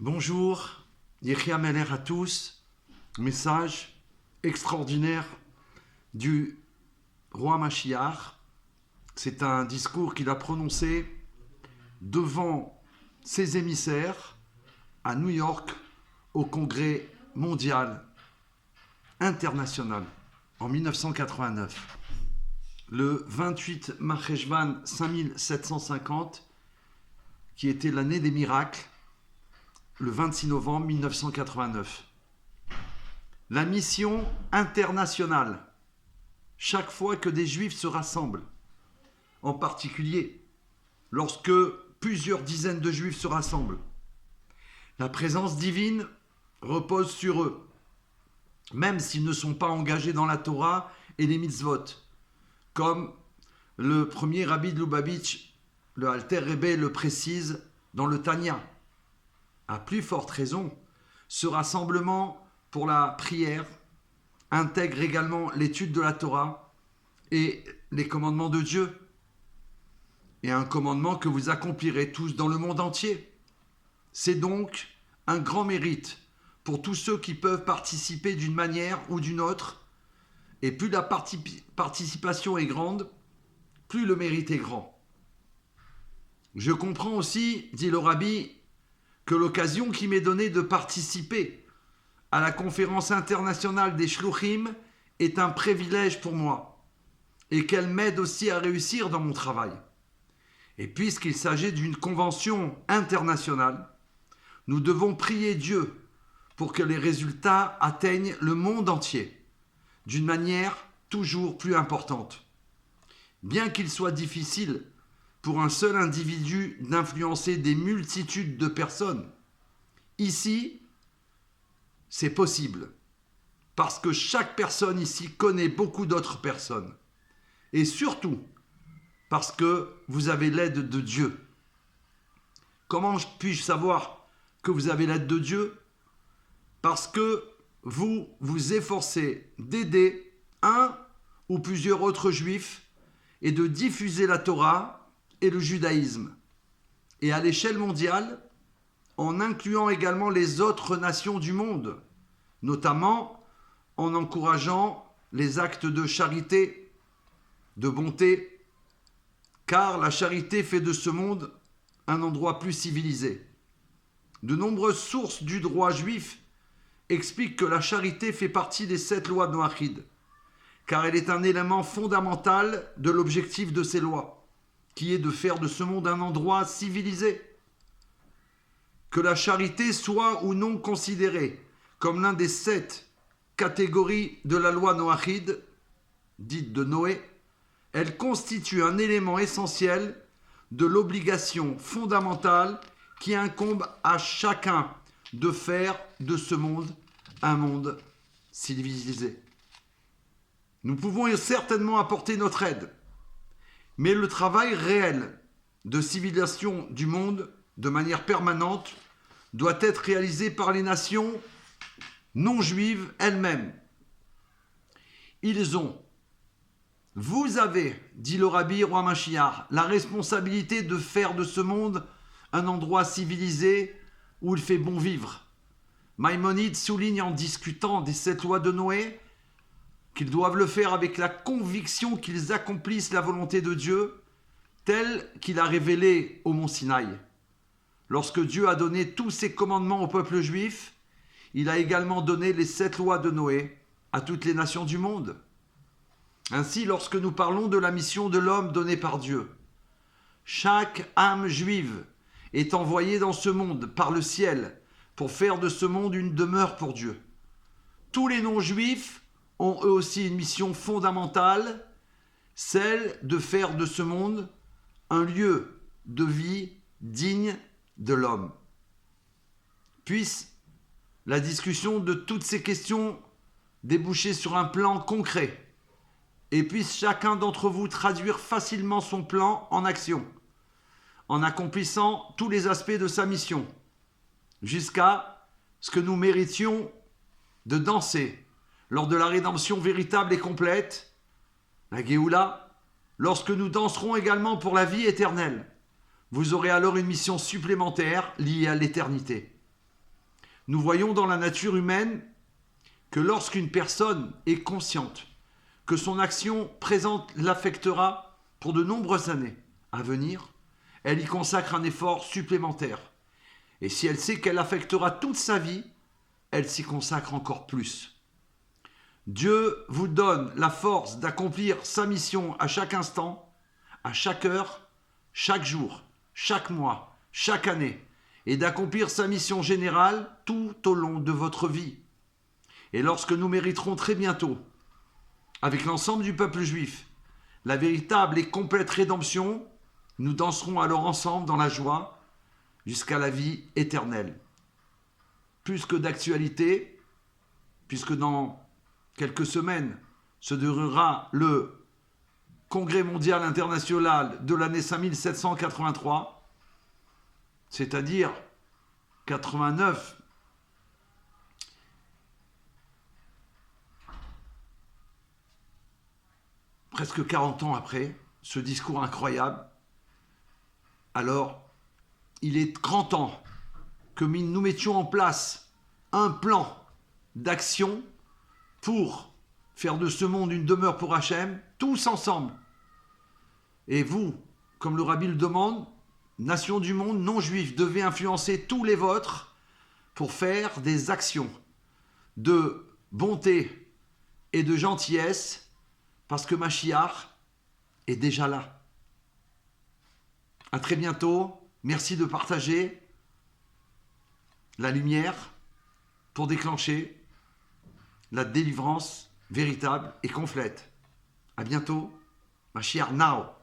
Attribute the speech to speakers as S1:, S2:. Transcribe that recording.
S1: Bonjour, Yechia Meler à tous. Message extraordinaire du roi Mashiach. C'est un discours qu'il a prononcé devant ses émissaires à New York au Congrès mondial international en 1989. Le 28 Marcheshvan 5750, qui était l'année des miracles, le 26 novembre 1989. La mission internationale, chaque fois que des Juifs se rassemblent, en particulier lorsque plusieurs dizaines de Juifs se rassemblent, la présence divine repose sur eux, même s'ils ne sont pas engagés dans la Torah et les mitzvot, comme le premier Rabbi de Lubavitch, le Alter Rebbe, le précise dans le Tanya. À plus forte raison, ce rassemblement pour la prière intègre également l'étude de la Torah et les commandements de Dieu. Et un commandement que vous accomplirez tous dans le monde entier. C'est donc un grand mérite pour tous ceux qui peuvent participer d'une manière ou d'une autre. Et plus la participation est grande, plus le mérite est grand. Je comprends aussi, dit le Rabbi, que l'occasion qui m'est donnée de participer à la conférence internationale des Shluchim est un privilège pour moi et qu'elle m'aide aussi à réussir dans mon travail. Et puisqu'il s'agit d'une convention internationale, nous devons prier Dieu pour que les résultats atteignent le monde entier d'une manière toujours plus importante. Bien qu'il soit difficile pour un seul individu d'influencer des multitudes de personnes, ici, c'est possible. Parce que chaque personne ici connaît beaucoup d'autres personnes. Et surtout, parce que vous avez l'aide de Dieu. Comment puis-je savoir que vous avez l'aide de Dieu? Parce que vous vous efforcez d'aider un ou plusieurs autres juifs et de diffuser la Torah et le judaïsme. Et à l'échelle mondiale, en incluant également les autres nations du monde, notamment en encourageant les actes de charité, de bonté, car la charité fait de ce monde un endroit plus civilisé. De nombreuses sources du droit juif expliquent que la charité fait partie des 7 lois de Noachid, car elle est un élément fondamental de l'objectif de ces lois, qui est de faire de ce monde un endroit civilisé. Que la charité soit ou non considérée comme l'un des 7 catégories de la loi Noachid, dite de Noé, elle constitue un élément essentiel de l'obligation fondamentale qui incombe à chacun de faire de ce monde un monde civilisé. Nous pouvons certainement apporter notre aide, mais le travail réel de civilisation du monde de manière permanente doit être réalisé par les nations non juives elles-mêmes. Vous avez, dit le Rabbi Roi Mashiach, la responsabilité de faire de ce monde un endroit civilisé où il fait bon vivre. Maïmonide souligne en discutant des 7 lois de Noé qu'ils doivent le faire avec la conviction qu'ils accomplissent la volonté de Dieu telle qu'il a révélée au mont Sinaï. Lorsque Dieu a donné tous ses commandements au peuple juif, il a également donné les 7 lois de Noé à toutes les nations du monde. Ainsi, lorsque nous parlons de la mission de l'homme donnée par Dieu, chaque âme juive est envoyée dans ce monde par le ciel pour faire de ce monde une demeure pour Dieu. Tous les non-juifs ont eux aussi une mission fondamentale, celle de faire de ce monde un lieu de vie digne de l'homme. Puisse la discussion de toutes ces questions déboucher sur un plan concret et puisse chacun d'entre vous traduire facilement son plan en action, en accomplissant tous les aspects de sa mission, jusqu'à ce que nous méritions de danser lors de la rédemption véritable et complète, la Géoula, lorsque nous danserons également pour la vie éternelle. Vous aurez alors une mission supplémentaire liée à l'éternité. Nous voyons dans la nature humaine que lorsqu'une personne est consciente que son action présente l'affectera pour de nombreuses années à venir, elle y consacre un effort supplémentaire. Et si elle sait qu'elle affectera toute sa vie, elle s'y consacre encore plus. Dieu vous donne la force d'accomplir sa mission à chaque instant, à chaque heure, chaque jour, chaque mois, chaque année, et d'accomplir sa mission générale tout au long de votre vie. Et lorsque nous mériterons très bientôt, avec l'ensemble du peuple juif, la véritable et complète rédemption, nous danserons alors ensemble dans la joie jusqu'à la vie éternelle. Plus que d'actualité, puisque dans quelques semaines se déroulera le Congrès mondial international de l'année 5783, c'est-à-dire 89, presque 40 ans après ce discours incroyable. Alors, il est grand temps que nous mettions en place un plan d'action pour faire de ce monde une demeure pour Hachem, tous ensemble. Et vous, comme le Rabbi le demande, nation du monde non juif, devez influencer tous les vôtres pour faire des actions de bonté et de gentillesse, parce que Mashiach est déjà là. À très bientôt. Merci de partager la lumière pour déclencher la délivrance véritable et complète. À bientôt. Mashiach now.